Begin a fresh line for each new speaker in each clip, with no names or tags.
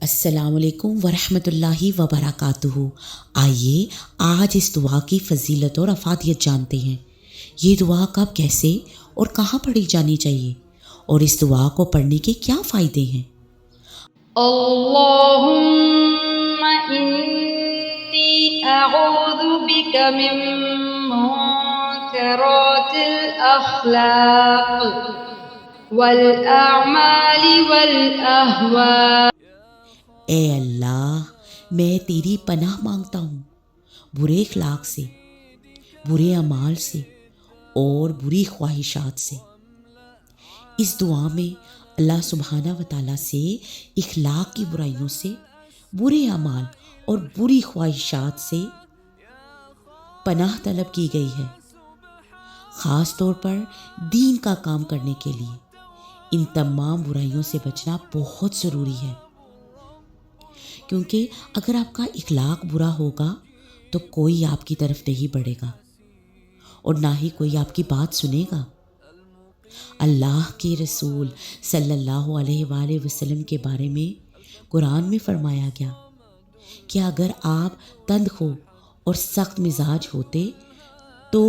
السلام علیکم ورحمۃ اللہ وبرکاتہ۔ آئیے آج اس دعا کی فضیلت اور افادیت جانتے ہیں۔ یہ دعا کب، کیسے اور کہاں پڑھی جانی چاہیے، اور اس دعا کو پڑھنے کے کیا فائدے ہیں۔
اللہم انی اعوذ بک من منکرات الاخلاق والاعمال والاہواء۔
اے اللہ، میں تیری پناہ مانگتا ہوں برے اخلاق سے، برے اعمال سے اور بری خواہشات سے۔ اس دعا میں اللہ سبحانہ و تعالیٰ سے اخلاق کی برائیوں سے، برے اعمال اور بری خواہشات سے پناہ طلب کی گئی ہے، خاص طور پر دین کا کام کرنے کے لیے ان تمام برائیوں سے بچنا بہت ضروری ہے، کیونکہ اگر آپ کا اخلاق برا ہوگا تو کوئی آپ کی طرف نہیں بڑھے گا اور نہ ہی کوئی آپ کی بات سنے گا۔ اللہ کے رسول صلی اللہ علیہ وآلہ وسلم کے بارے میں قرآن میں فرمایا گیا کہ اگر آپ تندخو اور سخت مزاج ہوتے تو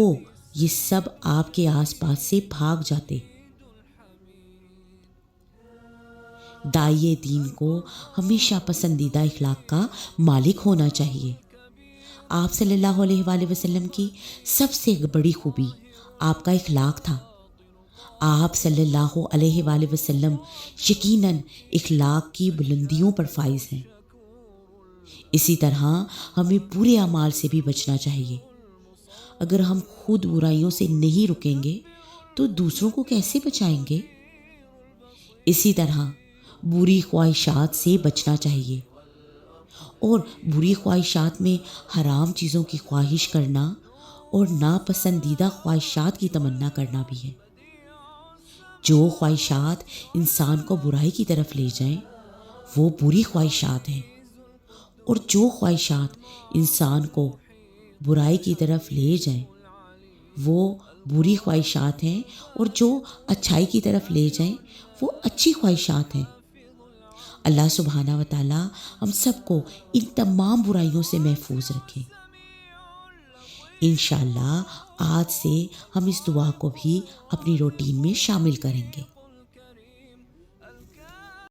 یہ سب آپ کے آس پاس سے بھاگ جاتے۔ داعیے دین کو ہمیشہ پسندیدہ اخلاق کا مالک ہونا چاہیے۔ آپ صلی اللہ علیہ وآلہ وسلم کی سب سے بڑی خوبی آپ کا اخلاق تھا۔ آپ صلی اللہ علیہ وآلہ وسلم یقیناً اخلاق کی بلندیوں پر فائز ہیں۔ اسی طرح ہمیں برے اعمال سے بھی بچنا چاہیے۔ اگر ہم خود برائیوں سے نہیں رکیں گے تو دوسروں کو کیسے بچائیں گے؟ اسی طرح بری خواہشات سے بچنا چاہیے، اور بری خواہشات میں حرام چیزوں کی خواہش کرنا اور ناپسندیدہ خواہشات کی تمنا کرنا بھی ہے۔ جو خواہشات انسان کو برائی کی طرف لے جائیں وہ بری خواہشات ہیں، اور جو خواہشات انسان کو برائی کی طرف لے جائیں وہ بری خواہشات ہیں، اور جو اچھائی کی طرف لے جائیں وہ اچھی خواہشات ہیں۔ اللہ سبحانہ و تعالیٰ ہم سب کو ان تمام برائیوں سے محفوظ رکھیں۔ انشاءاللہ آج سے ہم اس دعا کو بھی اپنی روٹین میں شامل کریں گے۔